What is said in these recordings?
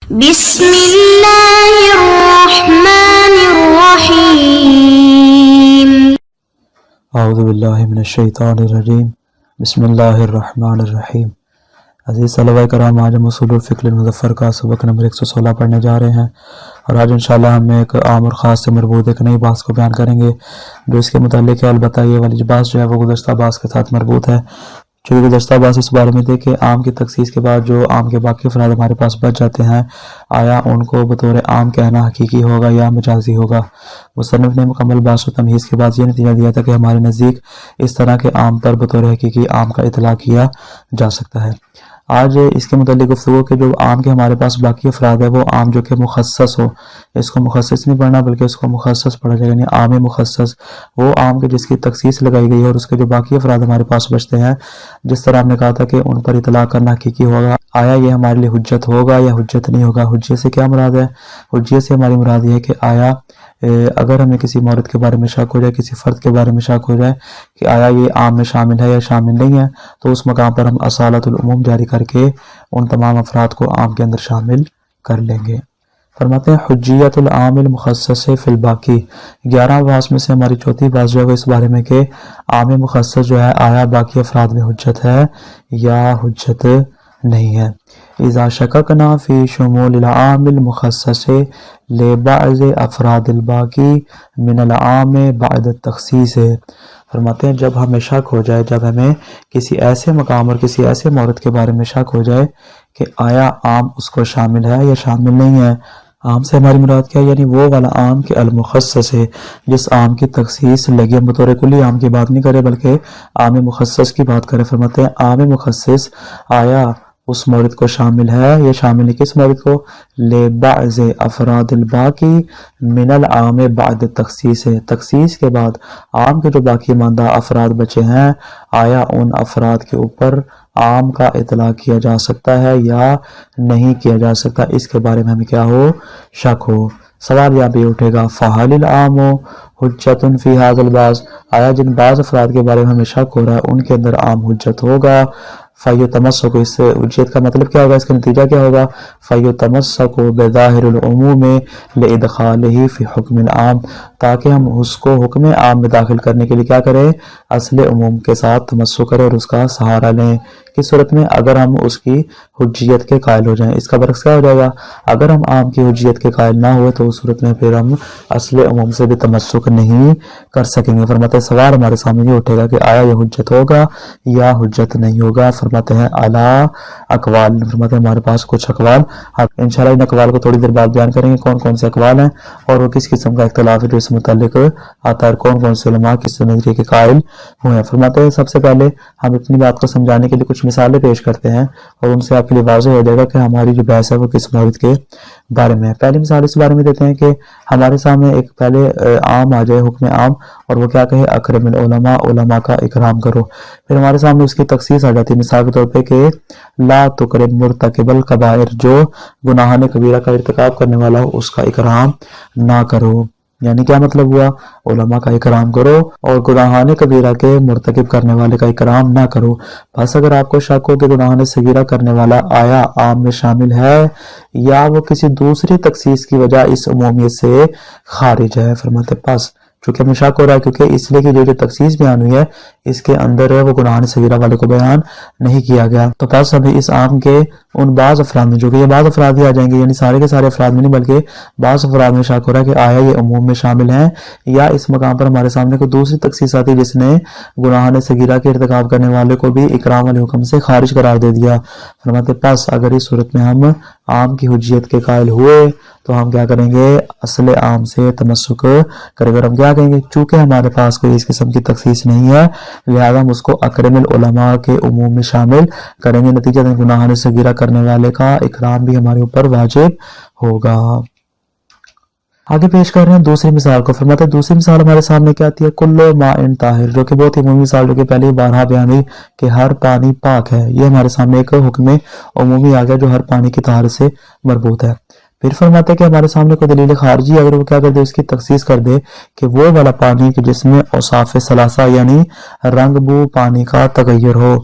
بسم اللہ الرحمن الرحیم۔ اعوذ باللہ من الشیطان الرجیم، بسم اللہ الرحمن الرحیم۔ عزیز طلبہ کرام، آج ہم اصول الفقہ المظفر کا سبق نمبر 116 پڑھنے جا رہے ہیں، اور آج انشاءاللہ ہم ایک عام اور خاص سے مربوط ایک نئی بحث کو بیان کریں گے جو اس کے متعلق ہے۔ البتہ یہ والی بحث جو ہے وہ گزشتہ بحث کے ساتھ مربوط ہے، چونکہ گزشتہ بحث اس بارے میں تھے کہ عام کی تخصیص کے بعد جو عام کے باقی افراد ہمارے پاس بچ جاتے ہیں، آیا ان کو بطور عام کہنا حقیقی ہوگا یا مجازی ہوگا۔ مصنف نے مکمل بحث و تمہیز کے بعد یہ نتیجہ دیا تھا کہ ہمارے نزدیک اس طرح کے عام پر بطور حقیقی عام کا اطلاق کیا جا سکتا ہے۔ آج اس کے متعلق گفتگو کہ جو عام کے ہمارے پاس باقی افراد ہے وہ عام جو کہ مخصص ہو، اس کو مخصص نہیں پڑھنا بلکہ اس کو مخصص پڑھا جائے، یعنی عام مخصص، وہ عام کے جس کی تخصیص لگائی گئی ہے اور اس کے جو باقی افراد ہمارے پاس بچتے ہیں، جس طرح ہم نے کہا تھا کہ ان پر اطلاق کرنا حقیقی ہوگا۔ آیا یہ ہمارے لیے حجت ہوگا یا حجت نہیں ہوگا؟ حجت سے کیا مراد ہے؟ حجت سے ہماری مراد یہ ہے کہ آیا اگر ہمیں کسی مورد کے بارے میں شک ہو جائے، کسی فرد کے بارے میں شک ہو جائے کہ آیا یہ عام میں شامل ہے یا شامل نہیں ہے، تو اس مقام پر ہم اصالت العموم جاری کر کے ان تمام افراد کو عام کے اندر شامل کر لیں گے۔ فرماتے ہیں حجیت العام المخصص فی الباقی، 11 بحث میں سے ہماری چوتھی بحث جو ہے وہ اس بارے میں کہ عام مخصص جو ہے آیا باقی افراد میں حجت ہے یا حجت نہیں ہے۔ اذا شککنا فی شمول العام المخصص لبعض افراد الباقی من العام بعد التخصیص، فرماتے ہیں جب ہمیں شک ہو جائے، جب ہمیں کسی ایسے مقام اور کسی ایسے مورد کے بارے میں شک ہو جائے کہ آیا عام اس کو شامل ہے یا شامل نہیں ہے۔ عام سے ہماری مراد کیا ہے؟ یعنی وہ والا عام کے المخصص ہے، جس عام کی تخصیص لگی، ہم بطور کلی عام کی بات نہیں کرے بلکہ عام مخصص کی بات کرے۔ فرماتے ہیں عام مخصص آیا اس مورد کو شامل ہے یا شامل نہیں، کس مورد کو؟ لبعض افراد الباقی من العام بعد تخصیص، تخصیص کے بعد عام کے جو باقی ماندہ افراد بچے ہیں، آیا ان افراد کے اوپر عام کا اطلاق کیا جا سکتا ہے یا نہیں کیا جا سکتا، اس کے بارے میں ہمیں کیا ہو؟ شک ہو۔ سوال یہاں پہ اٹھے گا فَهَلِ الْعَامُ حُجَّةٌ فِي هَذَا الْبَعْضِ، آیا جن بعض افراد کے بارے میں ہمیں شک ہو رہا ہے ان کے اندر عام حجت ہوگا؟ فَيُتَمَسَّكُ، اس سے حجت کا مطلب کیا ہوگا، اس کا نتیجہ کیا ہوگا؟ فَيُتَمَسَّكُ بِظَاهِرِ الْعُمُومِ لِإِدْخَالِهِ فِي حُكْمِ الْعَامِ، تاکہ ہم اس کو حکم عام میں داخل کرنے کے لیے کیا کریں؟ اصل عموم کے ساتھ تمسک کریں اور اس کا سہارا لیں۔ کس صورت میں؟ اگر ہم اس کی حجیت کے قائل ہو جائیں۔ اس کا برعکس کیا ہو جائے گا؟ اگر ہم عام کی حجیت کے قائل نہ ہوئے تو اس صورت میں پھر ہم اصل عموم سے بھی تمسک نہیں کر سکیں گے۔ فرماتے ہیں سوال ہمارے سامنے یہ اٹھے گا کہ آیا یہ حجت ہوگا یا حجت نہیں ہوگا؟ فرماتے ہیں اعلیٰ اقوال، فرماتے ہیں ہمارے پاس کچھ اقوال، انشاءاللہ ان اقوال کو تھوڑی دیر بعد بیان کریں گے کون کون سے اقوال ہیں اور وہ کس قسم کا اختلاف ہے جو اس متعلق آتا ہے، کون کون سے علماء کس نظریے کے قائل ہوئے ہیں۔ فرماتے ہیں سب سے پہلے ہم اپنی بات کو سمجھانے کے لیے کچھ مثالیں پیش کرتے ہیں اور ان سے آپ کے لیے واضح ہو جائے گا کہ ہماری جو بحث ہے وہ کس مورد کے بارے میں ہے۔ پہلی مثال اس بارے میں دیتے ہیں کہ ہمارے سامنے ایک پہلے عام آ جائے، حکم عام، اور وہ کیا کہے؟ اکرم العلماء، علماء کا اکرام کرو۔ پھر ہمارے سامنے اس کی تخصیص آ جاتی ہے، مثال کے طور پہ کہ لا تکرم مرتکب الکبائر، جو گناہان کبیرہ کا ارتکاب کرنے والا ہو اس کا اکرام نہ کرو۔ یعنی کیا مطلب ہوا؟ علماء کا اکرام کرو اور گناہان کبیرہ کے مرتکب کرنے والے کا اکرام نہ کرو۔ بس اگر آپ کو شک ہو کہ گناہان صغیرہ کرنے والا آیا عام میں شامل ہے یا وہ کسی دوسری تخصیص کی وجہ اس عمومیت سے خارج ہے، فرماتے پس چونکہ ہمیں شک ہو رہا ہے کیونکہ اس لیے کہ جو تخصیص بیان ہوئی ہے اس کے اندر وہ گناہان صغیرہ والے کو بیان نہیں کیا گیا، تو پس ہمیں اس عام کے ان بعض افراد میں، جو کہ یہ بعض افراد ہی آ جائیں گے، یعنی سارے کے سارے افراد میں نہیں بلکہ بعض افراد میں شک ہو رہا ہے کہ آیا یہ عموم میں شامل ہیں یا اس مقام پر ہمارے سامنے کوئی دوسری تخصیص آتی جس نے گناہان صغیرہ کے ارتکاب کرنے والے کو بھی اکرام والے حکم سے خارج قرار دے دیا۔ فرماتے پس اگر اس صورت میں ہم عام کی حجیت کے قائل ہوئے تو ہم کیا کریں گے؟ اصل عام سے تمسک کریں گے۔ ہم کیا کہیں گے؟ چونکہ ہمارے پاس کوئی اس قسم کی تخصیص نہیں ہے لہذا ہم اس کو اکرم العلماء کے عموم میں شامل کریں گے، نتیجہ گناہان صغیرہ کرنے والے کا اکرام بھی ہمارے اوپر واجب ہوگا۔ آگے پیش کر رہے ہیں دوسری مثال کو۔ فرماتے ہیں دوسری مثال ہمارے سامنے کیا آتی ہے؟ کلو ماء طاہر، جو کہ بہت ہی عمومی مثال جو کہ پہلے بارہا بیان ہوئی کہ ہر پانی پاک ہے۔ یہ ہمارے سامنے ایک حکم عمومی آ گیا جو ہر پانی کی طہارت سے مربوط ہے۔ پھر فرماتے ہیں کہ ہمارے سامنے کوئی دلیل خارجی اگر وہ کیا کر دے؟ اس کی تخصیص کر دے کہ وہ والا پانی کہ جس میں اوصاف ثلاثہ یعنی رنگ بو پانی کا تغیر ہو،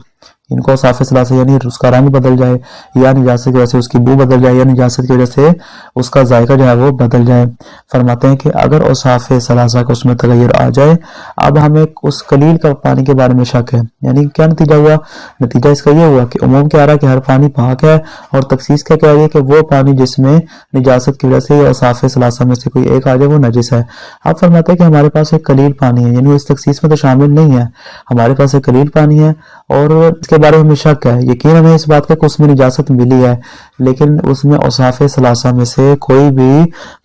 ان کو اوصاف ثلاثہ یعنی اس کا رنگ بدل جائے یا نجاست کی وجہ سے اس کی بو بدل جائے یا نجاست کی وجہ سے اس کا ذائقہ جو ہے وہ بدل جائے. فرماتے ہیں کہ اگر اوصاف ثلاثہ کا اس میں تغیر آ جائے, اب ہمیں اس قلیل کا پانی کے بارے میں شک ہے. یعنی کیا نتیجہ ہوا؟ نتیجہ اس کا یہ ہوا کہ عموم کہہ رہا ہے کہ ہر پانی پاک ہے, اور تخصیص کیا کہہ رہی ہے کہ وہ پانی جس میں نجاست کی وجہ سے یا اوصاف ثلاثہ میں سے کوئی ایک آ جائے وہ نجس ہے. اب فرماتے ہیں کہ ہمارے پاس ایک قلیل پانی ہے, یعنی اس تخصیص میں تو شامل نہیں ہے, ہمارے پاس ایک قلیل پانی ہے اور اس کے بارے میں ہمیں شک ہے. یقین ہمیں اس بات کا کہ اس میں نجاست ملی ہے, لیکن اس میں اوصاف ثلاثہ میں سے کوئی بھی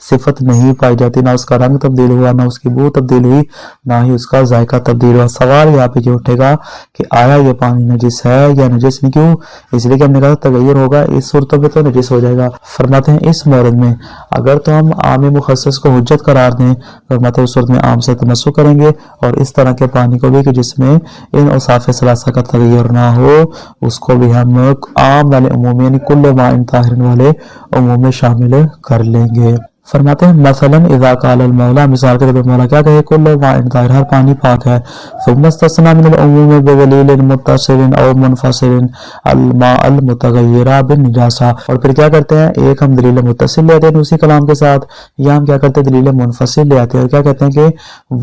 صفت نہیں پائی جاتی, نہ اس کا رنگ تبدیل ہوا, نہ اس کی بو تبدیل ہوئی, نہ ہی اس کا ذائقہ تبدیل ہوا. سوال یہاں پہ یہ اٹھے گا کہ آیا یہ پانی نجس ہے یا نجس نہیں؟ کیوں؟ اس لیے کہ ہم نے کہا تغیر ہوگا, اس صورتوں پہ تو نجس ہو جائے گا. فرماتے ہیں اس مورد میں اگر تو ہم عام مخصص کو حجت قرار دیں, فرماتے ہیں اس صورت میں عام سے تمسک کریں گے, اور اس طرح کے پانی کو بھی کہ جس میں ان اوصاف ثلاثہ کا تغیر نہ ہو اس کو بھی ہم عام والے عموم یعنی کل ماء طاہر والے عموم میں شامل کر لیں گے. فرماتے ہیں مثلا اذا قال المولا, مثال کے طور پر مولا کیا کہے کل ماء طاہر, ہر پانی پاک ہے. ثم استثنى من العموم بدلیل متصل او منفصل الماء المتغیر بالنجاسہ, اور پھر کیا کرتے ہیں ایک ہم دلیل متصل لے آتے ہیں اسی کلام کے ساتھ, یا ہم کیا کرتے ہیں دلیل منفصل لے آتے ہیں اور کیا کہتے ہیں کہ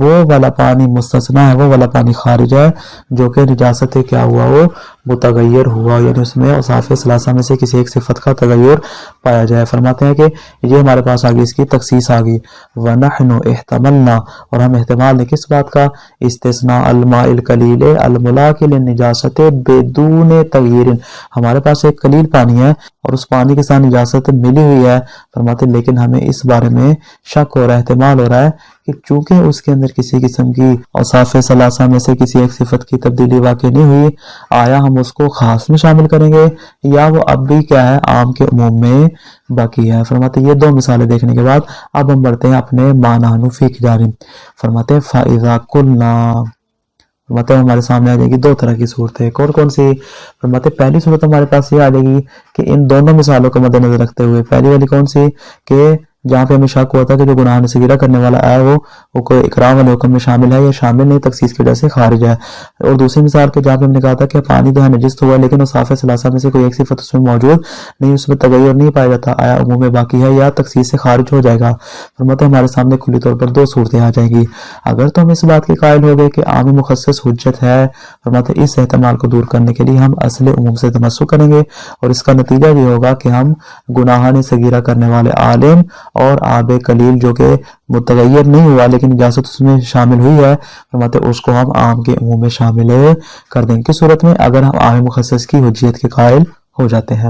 وہ والا پانی مستثنی ہے, وہ والا پانی خارج ہے جو کہ نجاست کیا ہوا وہ متغیر ہوا, یعنی اس میں اوصاف ثلاثہ میں سے کسی ایک صفت کا تغیر پایا جائے. فرماتے ہیں کہ یہ ہمارے پاس آگے اس کی تخصیص آ گئی. وَنَحْنُ احتملنا, اور ہم احتمال نے کس بات کا؟ استثناء الماء القلیل الملاقی للنجاست بدون تغیر, ہمارے پاس ایک قلیل پانی ہے اور اس پانی کے ساتھ نجاست ملی ہوئی ہے. فرماتے ہیں لیکن ہمیں اس بارے میں شک ہو رہا ہے, احتمال ہو رہا ہے کہ چونکہ اس کے اندر کسی قسم کی اوصاف ثلاثہ میں سے کسی ایک صفت کی تبدیلی واقع نہیں ہوئی, آیا ہم اس کو خاص میں شامل کریں گے یا وہ اب بھی کیا ہے عام کے عموم میں باقی ہے. فرماتے ہیں یہ دو مثالیں دیکھنے کے بعد اب ہم بڑھتے ہیں اپنے معنی فی کی جانب. فرماتے ہیں فَإِذَا قُلْنَا, فرماتے ہیں ہمارے سامنے آ جائے گی دو طرح کی صورتیں. کون کون سی؟ فرماتے ہیں پہلی صورت ہمارے پاس یہ آ جائے گی کہ ان دونوں مثالوں کو مد نظر رکھتے ہوئے, پہلی والی کون سی کہ جہاں پہ ہمیں شک ہوا تھا کہ جو گناہ صغیرہ کرنے والا ہے وہ کوئی اکرام والے حکم میں شامل ہے یا شامل نہیں, تخصیص کی وجہ سے خارج ہے. اور دوسری مثال کے جہاں پہ ہم نے کہا تھا کہ پانی تو ہے نجس ہوا لیکن اوصاف ثلاثہ میں سے کوئی ایک صفت اس میں موجود نہیں, اس میں تغیر نہیں پایا جاتا, آیا عموم میں باقی ہے یا تخصیص سے خارج ہو جائے گا. فرماتے ہیں ہمارے سامنے کھلی طور پر دو صورتیں آ جائیں گی. اگر تو ہم اس بات کے قائل ہو گئے کہ عام مخصص حجت ہے, فرماتے ہیں اس احتمال کو دور کرنے کے لیے ہم اصل عموم سے تمسک کریں گے, اور اس کا نتیجہ یہ ہوگا کہ ہم گناہان صغیرہ کرنے والے عالم اور آب قلیل جو کہ متغیر نہیں ہوا لیکن اجازت اس میں شامل ہوئی ہے, فرماتے اس کو ہم عام کے عموم میں شامل کر دیں گے. کس صورت میں؟ اگر ہم عام مخصص کی حجیت کے قائل ہو جاتے ہیں.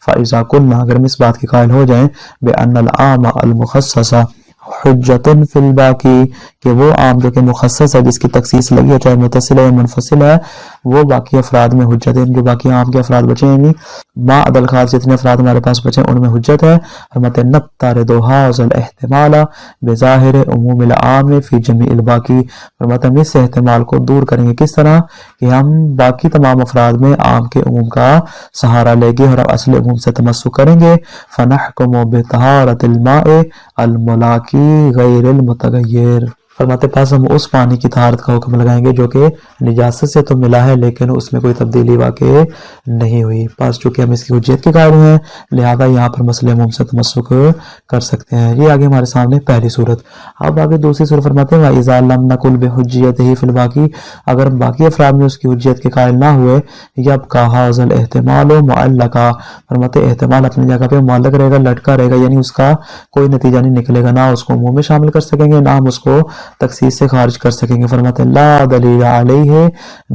فَإِذَا قُلْنَا, اگر ہم اس بات کے قائل ہو جائیں بِأَنَّ الْعَامَ الْمُخَصَّصَ حجتن فی الباقی, کہ وہ عام جو کہ مخصص ہے جس کی تخصیص لگی ہے چاہے متصل ہے یا منفصل ہے, وہ باقی افراد میں حجت ہے, جو باقی عام کے افراد بچے ہیں یعنی ما عدل خاص جتنے افراد ہمارے پاس بچے ہیں ان میں حجت ہے. فرماتے ہیں نَتَّرِدُ هَذَا الْاحْتِمَالَ بِظَاهِرِ عُمُومِ الْعَامِ فِي جَمِيعِ الْبَاقِي, فرماتے ہیں ہم اس احتمال کو دور کریں گے. کس طرح؟ کہ ہم باقی تمام افراد میں عام کے عموم کا سہارا لیں گے اور اصل عموم سے تمسک کریں گے. فَنَحْكُمُ بِطَهَارَةِ الْمَاءِ الْمُلَاقِي غَيْرِ الْمُتَغَيِّرِ, فرماتے پاس ہم اس پانی کی طہارت کا حکم لگائیں گے جو کہ نجاست سے تو ملا ہے لیکن اس میں کوئی تبدیلی واقع نہیں ہوئی. پاس چونکہ ہم اس کی حجیت کے قائل ہیں لہذا یہاں پر مسئلہ عموم سے تمسک کر سکتے ہیں. یہ آگے ہمارے سامنے پہلی صورت. اب آگے دوسری صورت فرماتے ہیں وَإِذَا لَمْ نَقُلْ بِحُجِّيَتِهِ فِي الْبَاقِي, اگر باقی افراد میں اس کی حجیت کے قائل نہ ہوئے يَبْقَى هَذَا الْاحْتِمَالُ مُعَلَّقًا, فرماتے احتمال اپنی جگہ پہ معلق رہے گا, لٹکا رہے گا, یعنی اس کا کوئی نتیجہ نہیں نکلے گا, نہ اس کو عموم میں شامل کر سکیں گے نہ ہم اس کو تخصیص سے خارج کر سکیں گے. فرماتے ہیں لا دلیل علیہ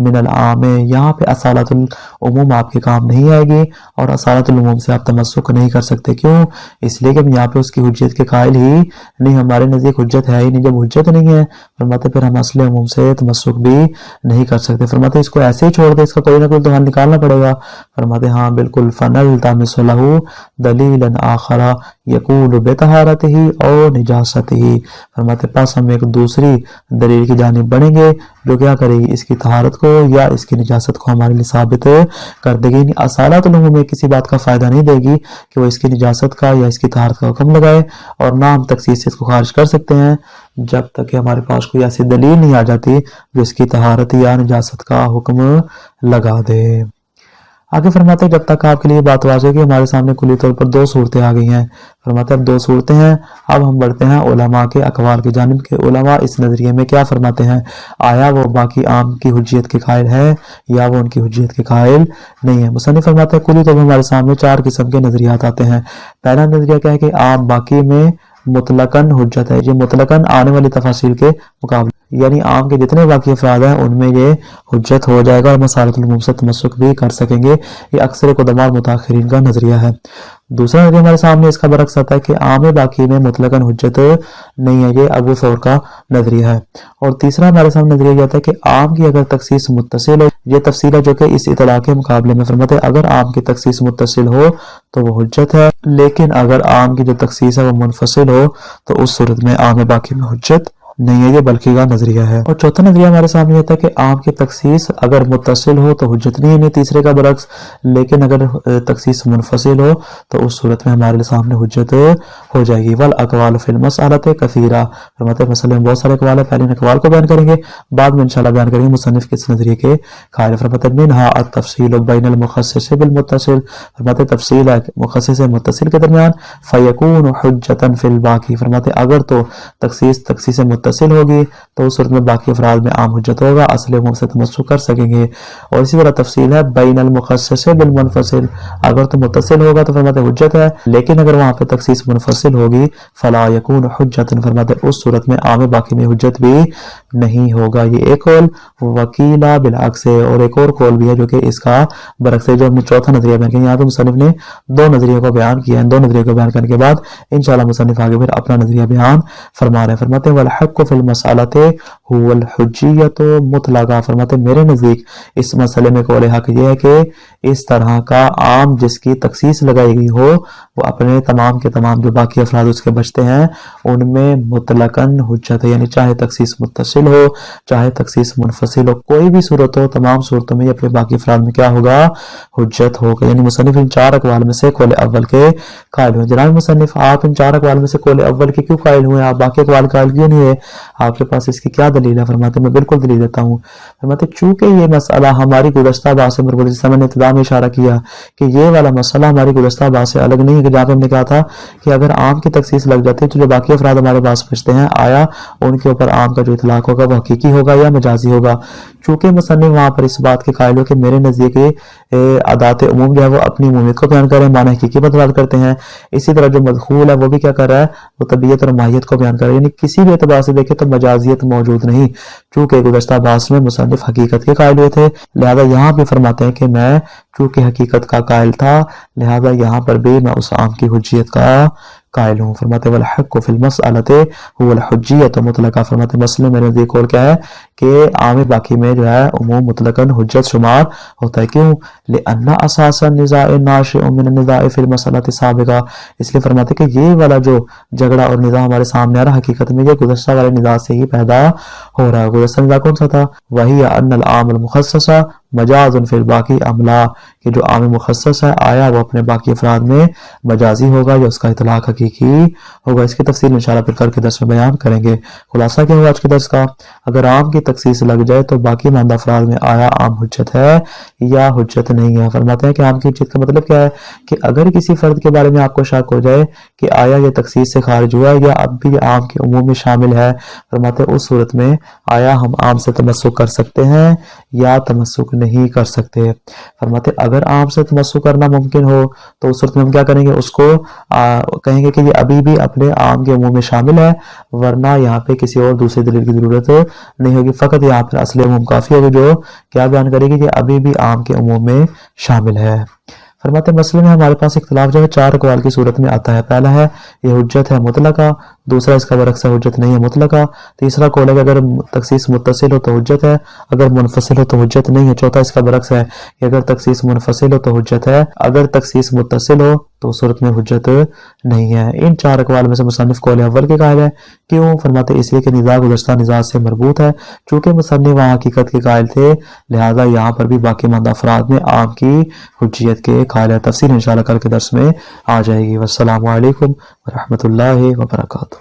من العام, یہاں پہ اصالت العموم آپ کے کام نہیں آئے گی اور اصالت العموم سے آپ تمسک نہیں کر سکتے. کیوں؟ اس لیے کہ ہم یہاں پہ اس کی حجت کے قائل ہی نہیں, ہمارے نزدیک حجت ہے ہی نہیں. جب حجت نہیں ہے فرماتے پھر ہم اصل عموم سے تمسک بھی نہیں کر سکتے. فرماتے اس کو ایسے ہی چھوڑ دے, اس کا کوئی نہ کوئی تو حل نکالنا پڑے گا. فرماتے ہاں بالکل فَنَلْتَمِسُ لَهُ دَلِيلًا آخَرَ يَقُولُ بِطَهَارَتِهِ أَوْ نِجَاسَتِهِ, فرماتے پاس ہم ایک دوسری دلیل کی جانب بڑھیں گے جو کیا کرے گی, اس کی طہارت کو یا اس کی نجاست کو ہمارے لیے ثابت کر دے گی. اصالت العموم میں کسی بات کا فائدہ نہیں دے گی کہ وہ اس کی نجاست کا یا اس کی طہارت کا حکم لگائے, اور نہ ہم تخصیص سے اس کو خارج کر سکتے ہیں جب تک کہ ہمارے پاس کوئی ایسی دلیل نہیں آ جاتی جو اس کی طہارت یا نجاست کا حکم لگا دے. آگے فرماتے ہیں جب تک آپ کے لیے بات واضح کہ ہمارے سامنے کلی طور پر 2 صورتیں آ گئی ہیں. فرماتے ہیں اب 2 صورتیں ہیں. اب ہم بڑھتے ہیں علماء کے اقوال کی جانب کہ علماء اس نظریے میں کیا فرماتے ہیں. آیا وہ باقی عام کی حجیت کے قائل ہے یا وہ ان کی حجیت کے قائل نہیں ہے. مصنف فرماتے ہیں کلی طور پر ہمارے سامنے 4 قسم کے نظریات آتے ہیں. پہلا نظریہ کیا ہے کہ عام باقی میں مطلقاً حجت ہے. یہ مطلقاً آنے والی تفاصیل کے مقابلے یعنی عام کے جتنے باقی افراد ہیں ان میں یہ حجت ہو جائے گا اور مسالۃ العموم سے تمسک بھی کر سکیں گے. یہ اکثر قدماء اور متاخرین کا نظریہ ہے. دوسرا نظریہ ہمارے سامنے اس کا برعکس آتا ہے کہ عام باقی میں مطلقاً حجت نہیں ہے. یہ ابو ثور کا نظریہ ہے. اور تیسرا ہمارے سامنے نظریہ یہ آتا ہے کہ عام کی اگر تخصیص متصل ہو, یہ تفصیل ہے جو کہ اس اطلاع کے مقابلے میں فرماتے ہیں اگر عام کی تخصیص متصل ہو تو وہ حجت ہے, لیکن اگر عام کی جو تخصیص ہے وہ منفصل ہو تو اس صورت میں عام باقی میں حجت نہیں ہے. یہ بلخی کا نظریہ ہے. اور چوتھا نظریہ ہمارے سامنے آتا ہے کہ عام کی تخصیص اگر متصل ہو تو حجت نہیں ہے, تیسرے کا برعکس, لیکن اگر تخصیص منفصل ہو تو اس صورت میں ہمارے سامنے حجت ہو جائے گی. والاقوال فی المسألۃ کثیرہ. فرماتے ہیں مسئلے میں بہت سارے اقوال ہیں. پہلے ان اقوال کو بیان کریں گے, بعد میں انشاءاللہ بیان کریں گے مصنف کس نظریے کے قائل. فرماتے ہیں منہا التفصیل بین المخصص بالمتصل. فرماتے ہیں تفصیل ہے مخصص متصل کے درمیان. فیکون حجتا فی الباقی. فرماتے ہیں اگر تو تخصیص متصل ہوگی تو اس صورت میں باقی افراد میں عام حجت ہوگا, اصل عموم سے تمسک کر سکیں گے. اور اسی طرح تفصیل ہے بین المخصص بالمنفصل. اگر تو متصل ہوگا تو فرماتے ہیں حجت ہے, لیکن اگر وہاں پہ تخصیص منفصل ہوگی فلا یکون حجتا. فرماتے ہیں اس صورت میں عام باقی میں حجت بھی نہیں ہوگا. یہ ایک قول وکیلا بالعکس ہے, اور ایک اور قول بھی ہے جو کہ اس کا برعکس ہے. جو ہم نے چوتھا نظریہ بیان کیا, یہاں پہ مصنف نے 2 نظریوں کو بیان کیا ہے. 2 نظریوں کو بیان کرنے کے بعد انشاءاللہ مصنف آگے پھر اپنا نظریہ بیان فرما رہے ہیں. فرماتے ہیں والحق فی المسألۃ هو الحجیۃ مطلقہ. فرماتے ہیں میرے نزدیک اس مسئلے میں قول حق یہ ہے کہ اس طرح کا عام جس کی تخصیص لگائی گئی ہو وہ اپنے تمام کے تمام جو باقی افراد اس کے بچتے ہیں ان میں مطلقاً حجت ہے. یعنی چاہے تخصیص متصل ہو چاہے تخصیص منفصل ہو, کوئی بھی صورت ہو, تمام صورتوں میں اپنے باقی افراد میں کیا ہوگا, حجت ہوگا. یعنی مصنف ان 4 اقوال میں سے قول اول کے قائل ہوئے. جناب مصنف آپ ان 4 اقوال میں سے قول اول کے کیوں قائل ہوئے, آپ باقی اقوال قائل کیوں نہیں ہے, آپ کے پاس اس کی کیا دلیل ہے؟ فرماتے میں بالکل دلیل دیتا ہوں. فرماتے چونکہ یہ مسئلہ ہماری گزشتہ بحث سے مربوط, جس میں نے ابتدا میں اشارہ کیا کہ یہ والا مسئلہ ہماری گزشتہ بحث سے الگ نہیں ہے, کہ جہاں پہ ہم نے کہا تھا کہ اگر عام کی تخصیص لگ جاتی ہے تو جو باقی افراد ہمارے پاس بچتے ہیں آیا ان کے اوپر عام کا جو اطلاق ہوگا وہ حقیقی ہوگا یا مجازی ہوگا. چونکہ مصنف وہاں پر اس بات کے قائل ہو کہ میرے نزدیک ادات عموم جو ہے وہ اپنی عمومیت کو بیان کر رہے ہیں, معنی حقیقی پر دلالت کرتے ہیں. اسی طرح جو مدخول ہے وہ بھی کیا کر رہا ہے, وہ طبیعت اور ماہیت کو بیان کر رہا ہے. یعنی کسی بھی اعتبار سے دیکھیں تو مجازیت موجود نہیں. چونکہ گزشتہ بحث میں مصنف حقیقت کے قائل ہوئے تھے, لہذا یہاں بھی فرماتے ہیں کہ میں چونکہ حقیقت کا قائل تھا لہذا یہاں پر بھی میں اس عام کی حجیت کا قائل ہوں. فرماتے والحق فی المسألۃ هو الحجیۃ مطلقہ. فرماتے مسئلے میں نزدیک قول کیا ہے کہ عام باقی میں جو ہے عموم مطلقاً حجت شمار ہوتا ہے. کیوں؟ لأن اساس النزاع ناشئ من النزاع فی المسألۃ السابقہ. اس لیے فرماتے کہ یہ والا جو جھگڑا اور نزاع ہمارے سامنے آ رہا حقیقت میں یہ گزشتہ والے نزاع سے ہی پیدا ہو رہا ہے. گزشتہ نزاع کون سا تھا؟ وہی ان العام المخصص مجاز فی الباقی املا, کہ جو عام مخصص ہے آیا وہ اپنے باقی افراد میں مجازی ہوگا یا اس کا اطلاق حقیقی ہوگا. اس کی تفصیل انشاءاللہ پھر کل کے درس میں بیان کریں گے. خلاصہ کیا ہوا آج کے درس کا, اگر عام کی تخصیص لگ جائے تو باقی ماندہ افراد میں آیا عام حجت ہے یا حجت نہیں ہے. فرماتے ہیں کہ عام کی حجت کا مطلب کیا ہے کہ اگر کسی فرد کے بارے میں آپ کو شک ہو جائے کہ آیا یہ تخصیص سے خارج ہوا یا اب بھی عام کے عموم میں شامل ہے, فرماتے ہیں اس صورت میں آیا ہم عام سے تمسک کر سکتے ہیں یا تمسک نہیں کر سکتے. فرماتے اگر عام سے تمسک کرنا ممکن ہو تو اس صورت میں ہم کیا کریں گے, اس کو کہیں گے کہ یہ ابھی بھی اپنے عام کے عموم میں شامل ہے, ورنہ یہاں پہ کسی اور دوسری دلیل کی ضرورت نہیں ہوگی. فقط یہاں پر اصل عموم کافی ہوگی جو کیا بیان کرے گی کہ ابھی بھی عام کے عموم میں شامل ہے. فرماتے مسئلے میں ہمارے پاس اختلاف جو ہے 4 اقوال کی صورت میں آتا ہے. پہلا ہے یہ حجت ہے مطلقہ, دوسرا اس کا برعکس ہے حجت نہیں ہے مطلقہ, تیسرا قول ہے کہ اگر تخصیص متصل ہو تو حجت ہے, اگر منفصل ہو تو حجت نہیں ہے. چوتھا اس کا برعکس ہے کہ اگر تخصیص منفصل ہو تو حجت ہے, اگر تخصیص متصل ہو تو اس صورت میں حجت نہیں ہے. ان 4 اقوال میں سے مصنف قول اول کے قائل ہے. کیوں؟ فرماتے اس لیے کہ نزاع گزشتہ نزاع سے مربوط ہے. چونکہ مصنف وہاں حقیقت کے قائل تھے لہذا یہاں پر بھی باقی ماندہ افراد میں عام کی حجیت کے قائل ہے. تفصیل انشاءاللہ کل کے درس میں آ جائے گی. والسلام علیکم ورحمۃ اللہ وبرکاتہ.